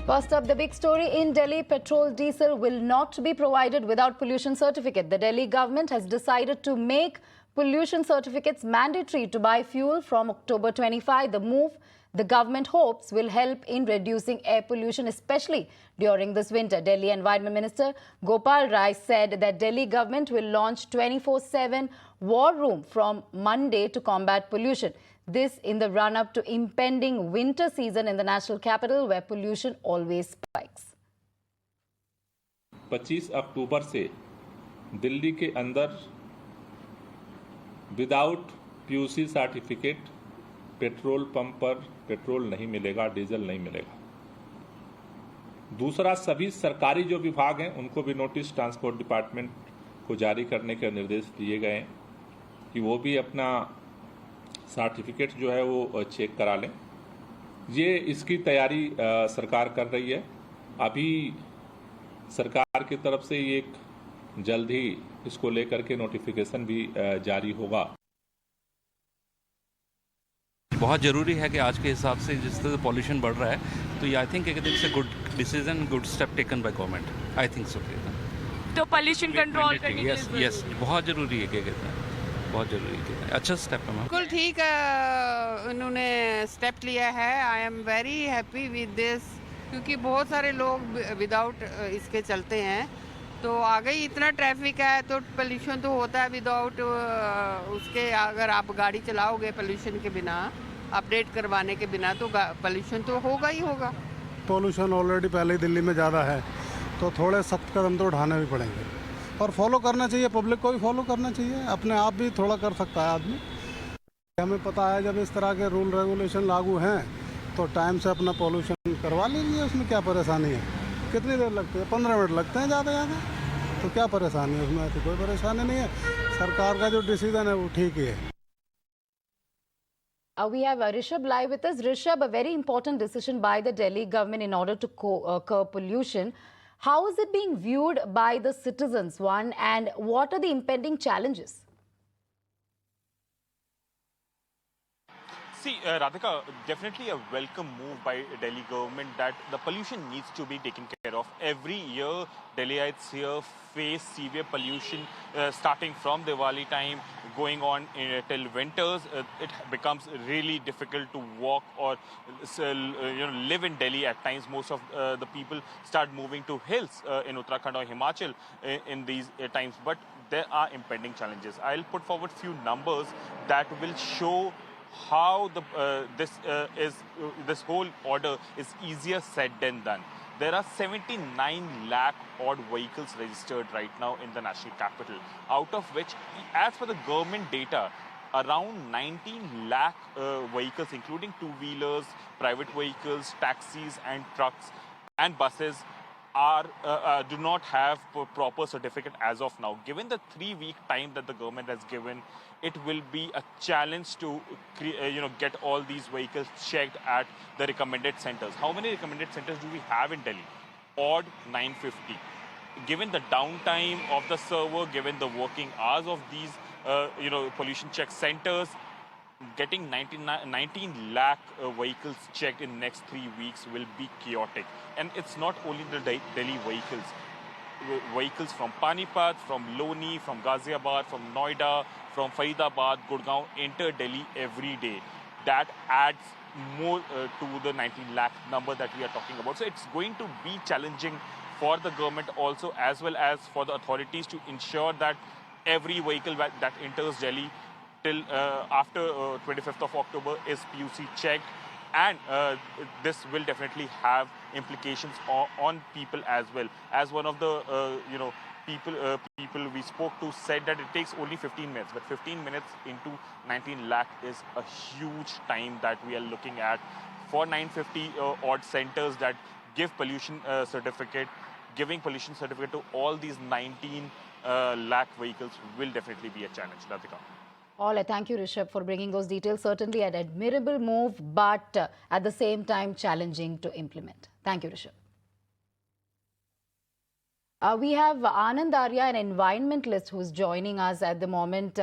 First up, the big story in Delhi, petrol diesel will not be provided without pollution certificate. The Delhi government has decided to make pollution certificates mandatory to buy fuel from October 25. The move, the government hopes, will help in reducing air pollution, especially during this winter. Delhi Environment Minister Gopal Rai said that Delhi government will launch 24/7 war room from Monday to combat pollution. This in the run-up to impending winter season in the national capital, where pollution always spikes. 25 अक्टूबर से दिल्ली के अंदर without PUC certificate petrol pump पर petrol नहीं मिलेगा, diesel नहीं मिलेगा। दूसरा, सभी सरकारी जो विभाग हैं उनको भी नोटिस ट्रांसपोर्ट डिपार्टमेंट को जारी करने के निर्देश दिए गए हैं कि वो भी अपना सर्टिफिकेट जो है वो चेक करा लें। ये इसकी तैयारी सरकार कर रही है। अभी सरकार की तरफ से एक जल्द ही इसको लेकर के नोटिफिकेशन भी जारी होगा। बहुत ज़रूरी है कि आज के हिसाब से जिस तरह से पॉल्यूशन बढ़ रहा है, तो I think it's a good decision, good step taken by government. I think so. तो पॉल्यूशन कंट्रोल करने के लिए यस बहुत ज़रूरी है। क्या कहते हैं, बहुत ज़रूरी है। अच्छा स्टेप है मैम। बिल्कुल ठीक उन्होंने स्टेप लिया है। I am very happy with this, क्योंकि बहुत सारे लोग विदाउट इसके चलते हैं। तो आगे इतना ट्रैफिक है तो पोल्यूशन तो होता है विदाउट उसके। अगर आप गाड़ी चलाओगे पोल्यूशन के बिना, अपडेट करवाने के बिना, तो पोल्यूशन तो होगा ही होगा। पोल्यूशन ऑलरेडी पहले ही दिल्ली में ज़्यादा है, तो थोड़े सख्त कदम तो उठाने भी पड़ेंगे और फॉलो करना चाहिए। पब्लिक को भी फॉलो करना चाहिए, अपने आप भी थोड़ा कर सकता है आदमी। हमें पता है जब इस तरह के रूल रेगुलेशन लागू हैं तो टाइम से अपना पोल्यूशन करवा लीजिए। उसमें क्या परेशानी है? कितनी देर लगती है? 15 मिनट लगते हैं ज़्यादा ज़्यादा। तो क्या परेशानी है उसमें? तो कोई परेशानी नहीं है। सरकार का जो डिसीजन है वो ठीक ही है। We have Rishabh live with us. Rishabh, a very important decision by the Delhi government in order to curb pollution. How is it being viewed by the citizens, one, and what are the impending challenges? See, Radhika, definitely a welcome move by Delhi government that the pollution needs to be taken care of. Every year, Delhiites here face severe pollution starting from Diwali time, going on till winters. It becomes really difficult to walk or live in Delhi at times. Most of the people start moving to hills in Uttarakhand or Himachal in these times. But there are impending challenges. I'll put forward few numbers that will show how this whole order is easier said than done. There are 79 lakh odd vehicles registered right now in the national capital, out of which, as per the government data, around 19 lakh vehicles, including two-wheelers, private vehicles, taxis and trucks and buses, do not have proper certificate as of now. Given the 3-week time that the government has given, it will be a challenge to get all these vehicles checked at the recommended centers. How many recommended centers do we have in Delhi? Odd 950. Given the downtime of the server, given the working hours of these pollution check centers, getting 19 lakh vehicles checked in next 3 weeks will be chaotic. And it's not only the Delhi vehicles. Vehicles from Panipat, from Loni, from Ghaziabad, from Noida, from Faridabad, Gurgaon enter Delhi every day. That adds more to the 19 lakh number that we are talking about. So it's going to be challenging for the government also, as well as for the authorities, to ensure that every vehicle that enters Delhi till after 25th of October is PUC checked. And this will definitely have implications on people as well. As one of the people we spoke to said that it takes only 15 minutes, but 15 minutes into 19 lakh is a huge time that we are looking at. For 950 odd centers that give pollution certificate, giving pollution certificate to all these 19 lakh vehicles will definitely be a challenge. Radhika. All right, thank you, Rishabh, for bringing those details. Certainly an admirable move, but at the same time challenging to implement. Thank you, Rishabh. We have Anand Arya, an environmentalist, who's joining us at the moment.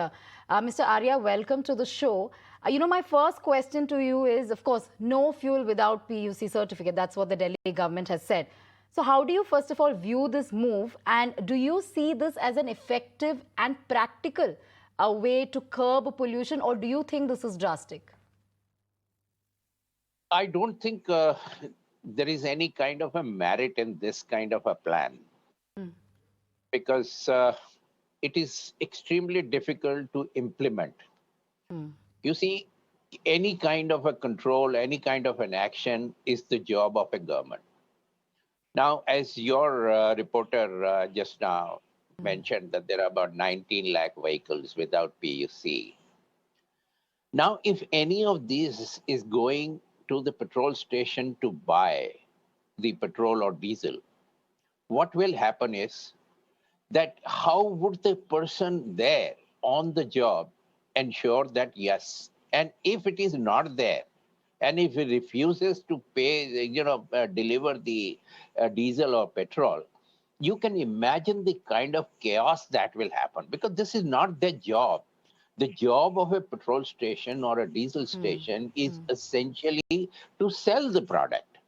Mr. Arya, welcome to the show. My first question to you is, of course, no fuel without PUC certificate. That's what the Delhi government has said. So how do you, first of all, view this move? And do you see this as an effective and practical way to curb pollution, or do you think this is drastic? I don't think there is any kind of a merit in this kind of a plan because it is extremely difficult to implement. You see, any kind of a control, any kind of an action is the job of a government. Now, as your reporter just now mentioned, that there are about 19 lakh vehicles without PUC. Now, if any of these is going to the petrol station to buy the petrol or diesel, what will happen is that how would the person there on the job ensure that yes, and if it is not there, and if he refuses to pay, deliver the diesel or petrol, you can imagine the kind of chaos that will happen because this is not their job. The job of a petrol station or a diesel station is essentially to sell the product.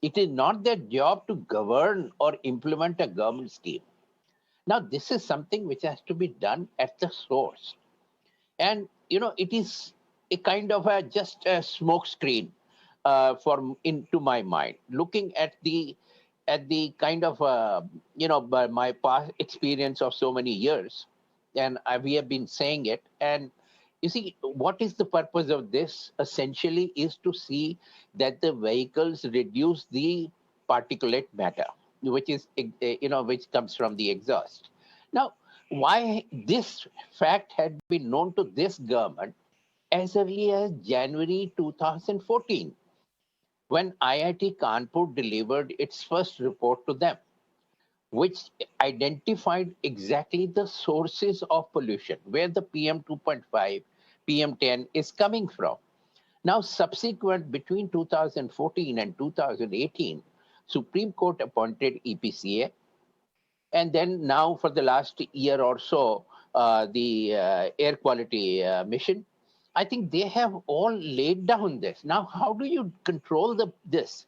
It is not their job to govern or implement a government scheme. Now, this is something which has to be done at the source. And, it is a kind of just a smoke screen into my mind, looking at the kind of, by my past experience of so many years. And we have been saying it. And you see, what is the purpose of this? Essentially is to see that the vehicles reduce the particulate matter, which is, which comes from the exhaust. Now, why this fact had been known to this government as early as January 2014, when IIT Kanpur delivered its first report to them, which identified exactly the sources of pollution, where the PM 2.5, PM 10 is coming from. Now, subsequent between 2014 and 2018, Supreme Court appointed EPCA, and then now for the last year or so, the air quality mission. I think they have all laid down this. Now, how do you control this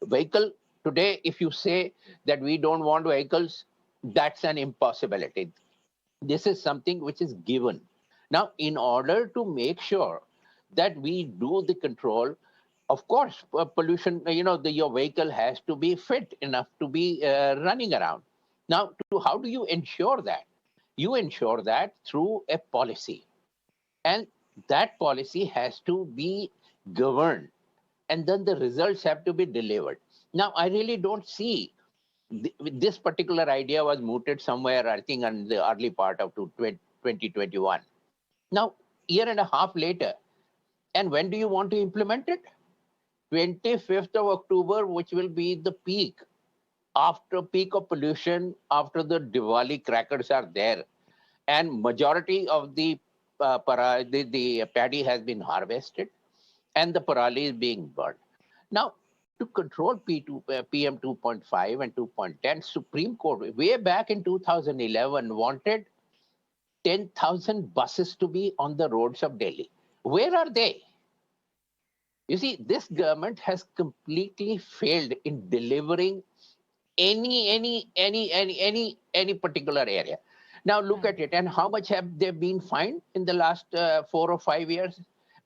vehicle? Today, if you say that we don't want vehicles, that's an impossibility. This is something which is given. Now, in order to make sure that we do the control, of course, pollution, your vehicle has to be fit enough to be running around. Now, how do you ensure that? You ensure that through a policy. And that policy has to be governed. And then the results have to be delivered. Now, I really don't see this particular idea was mooted somewhere, I think, in the early part of 2021. Now, year and a half later, and when do you want to implement it? 25th of October, which will be the peak of pollution after the Diwali crackers are there. And majority of the paddy has been harvested and the parali is being burned. Now, to control PM 2.5 and 2.10, Supreme Court, way back in 2011, wanted 10,000 buses to be on the roads of Delhi. Where are they? You see, this government has completely failed in delivering any particular area. Now look at it, and how much have they been fined in the last 4 or 5 years?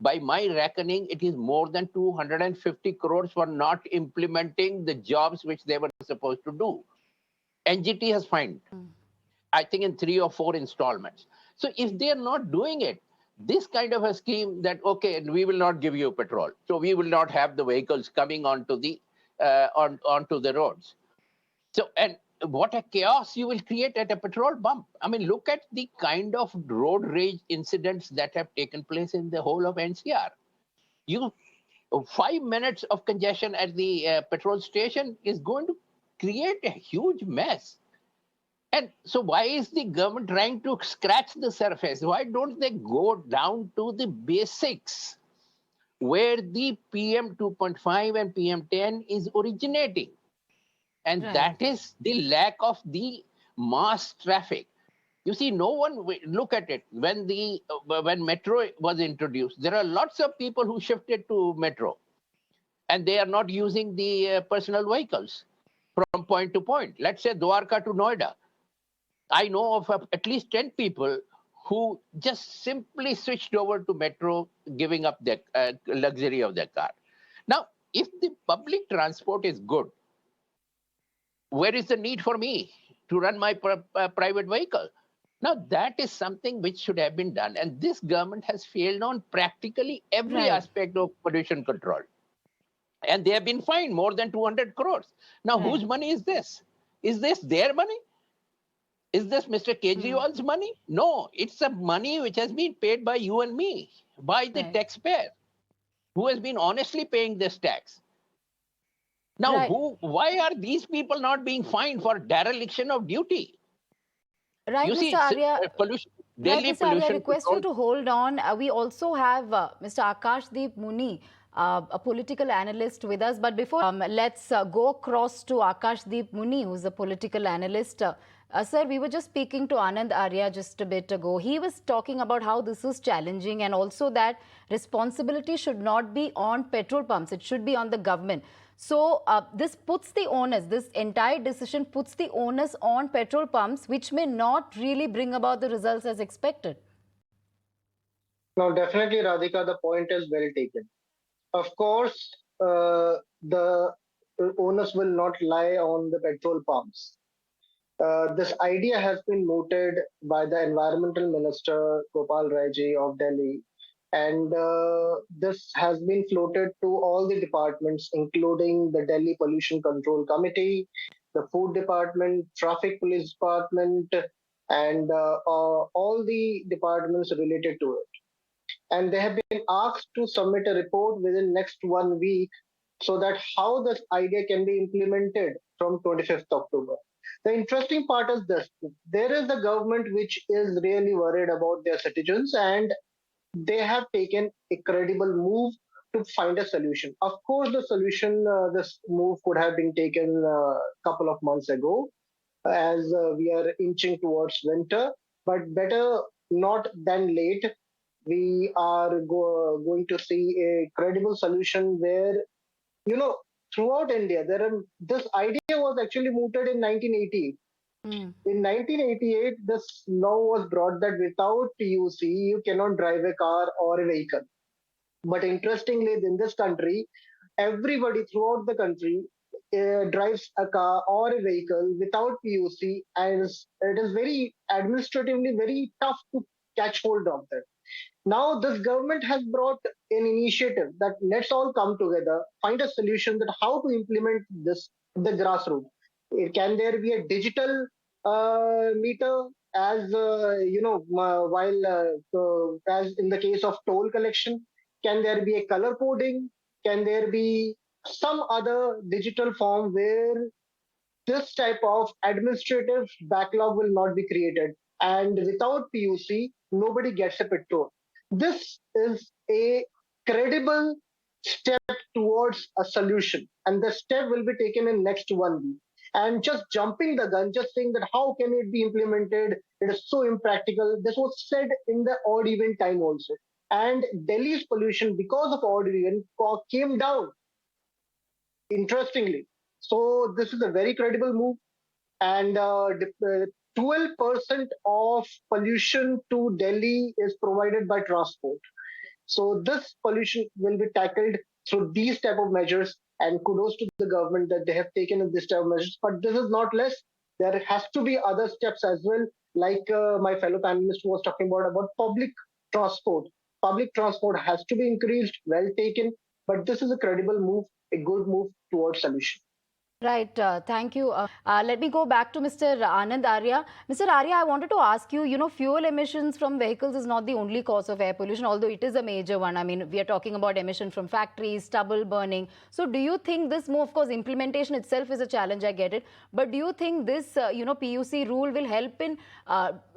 By my reckoning, it is more than 250 crores for not implementing the jobs which they were supposed to do. NGT has fined, I think, in 3 or 4 installments. So if they are not doing it, this kind of a scheme that, okay, we will not give you petrol, so we will not have the vehicles coming onto the onto the roads. So, and what a chaos you will create at a petrol pump. I mean, look at the kind of road rage incidents that have taken place in the whole of NCR. 5 minutes of congestion at the petrol station is going to create a huge mess. And so why is the government trying to scratch the surface? Why don't they go down to the basics where the PM 2.5 and PM 10 is originating? And that is the lack of the mass traffic. You see, no one look at it. When metro was introduced, there are lots of people who shifted to metro, and they are not using the personal vehicles from point to point. Let's say Dwarka to Noida. I know of at least 10 people who just simply switched over to metro, giving up their luxury of their car. Now, if the public transport is good, where is the need for me to run my private vehicle? Now, that is something which should have been done. And this government has failed on practically every Right. aspect of pollution control. And they have been fined more than 200 crores. Now, Right. whose money is this? Is this their money? Is this Mr. Kejriwal's money? No, it's a money which has been paid by you and me, by the Right. taxpayer, who has been honestly paying this tax. Now, Right. why are these people not being fined for dereliction of duty? Right, You Mr. see, Arya. pollution, Right, Delhi Mr. Arya, I pollution request you control. to hold on. We also have Mr. Akashdeep Muni, a political analyst with us. But before, let's go across to Akashdeep Muni, who's a political analyst. Sir, we were just speaking to Anand Arya just a bit ago. He was talking about how this is challenging and also that responsibility should not be on petrol pumps. It should be on the government. So this puts the onus, this entire decision puts the onus on petrol pumps, which may not really bring about the results as expected. Now, definitely, Radhika, the point is well taken. Of course, the onus will not lie on the petrol pumps. This idea has been mooted by the Environmental Minister Gopal Raiji of Delhi, and this has been floated to all the departments, including the Delhi Pollution Control Committee, the Food Department, Traffic Police Department, and all the departments related to it. And they have been asked to submit a report within next 1 week so that how this idea can be implemented from 25th October. The interesting part is this: there is the government which is really worried about their citizens, and they have taken a credible move to find a solution. Of course, the solution, this move could have been taken a couple of months ago, as we are inching towards winter, but better not than late. We are going to see a credible solution where, you know, throughout India, this idea was actually mooted in 1988. In 1988, this law was brought that without TUC, you cannot drive a car or a vehicle. But interestingly, in this country, everybody throughout the country drives a car or a vehicle without PUC, and it is very administratively very tough to catch hold of that. Now, this government has brought an initiative that let's all come together, find a solution that how to implement this the grassroots. Can there be a digital meter as as in the case of toll collection? Can there be a color coding? Can there be some other digital form where this type of administrative backlog will not be created? And without PUC, nobody gets a petrol. This is a credible step towards a solution, and the step will be taken in next 1 week. And just jumping the gun, just saying that how can it be implemented? It is so impractical. This was said in the odd even time also. And Delhi's pollution, because of odd even, came down, interestingly. So this is a very credible move. And 12% of pollution to Delhi is provided by transport. So this pollution will be tackled through these type of measures, and kudos to the government that they have taken this type of measures. But this is not less. There has to be other steps as well, like my fellow panelist was talking about public transport. Public transport has to be increased, well taken, but this is a credible move, a good move towards solution. Right. Thank you. Let me go back to Mr. Anand Arya. Mr. Arya, I wanted to ask you, fuel emissions from vehicles is not the only cause of air pollution, although it is a major one. I mean, we are talking about emission from factories, stubble burning. So do you think this move, of course, implementation itself is a challenge, I get it. But do you think this, PUC rule will help in,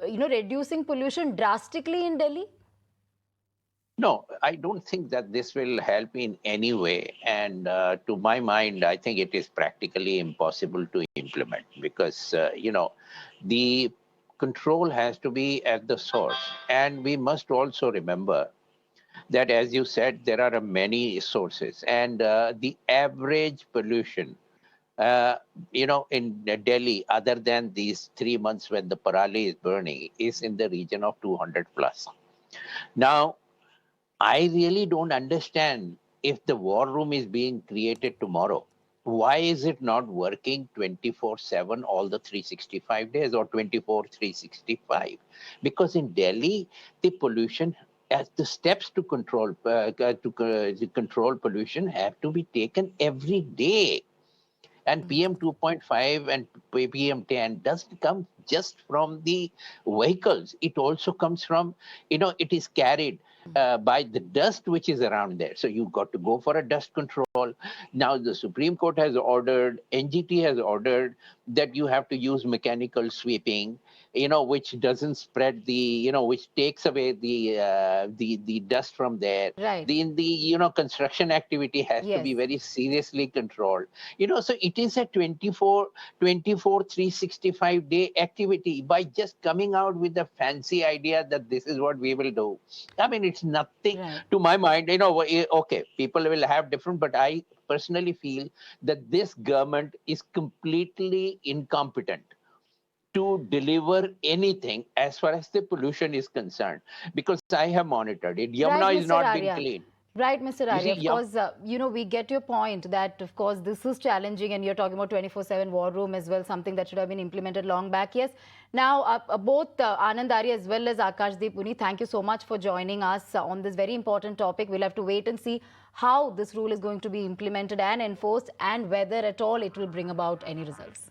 reducing pollution drastically in Delhi? No, I don't think that this will help in any way. And to my mind, I think it is practically impossible to implement because, the control has to be at the source. And we must also remember that, as you said, there are many sources, and the average pollution, uh, in Delhi, other than these 3 months when the parali is burning, is in the region of 200 plus. Now, I really don't understand if the war room is being created tomorrow. Why is it not working 24/7 all the 365 days or 24 365? Because in Delhi, the pollution, as the steps to control pollution have to be taken every day. And PM 2.5 and PM 10 doesn't come just from the vehicles. It also comes from, it is carried by the dust which is around there. So you got to go for a dust control. Now the Supreme Court has ordered, NGT has ordered that you have to use mechanical sweeping, which doesn't spread which takes away the dust from there. Right. The construction activity has to be Yes. very seriously controlled. So it is a 365 day activity. By just coming out with a fancy idea that this is what we will do, I mean, it's nothing. Right. To my mind, okay, people will have different, but I personally feel that this government is completely incompetent to deliver anything as far as the pollution is concerned, because I have monitored it. Right, Yamuna is Mr. not being Arya. cleaned. Right, Mr. You Arya. see, Of course, we get your point that, of course, this is challenging, and you're talking about 24/7 war room as well, something that should have been implemented long back. Yes. Now, both Anand Arya as well as Akashdeep Puni, thank you so much for joining us on this very important topic. We'll have to wait and see how this rule is going to be implemented and enforced, and whether at all it will bring about any results.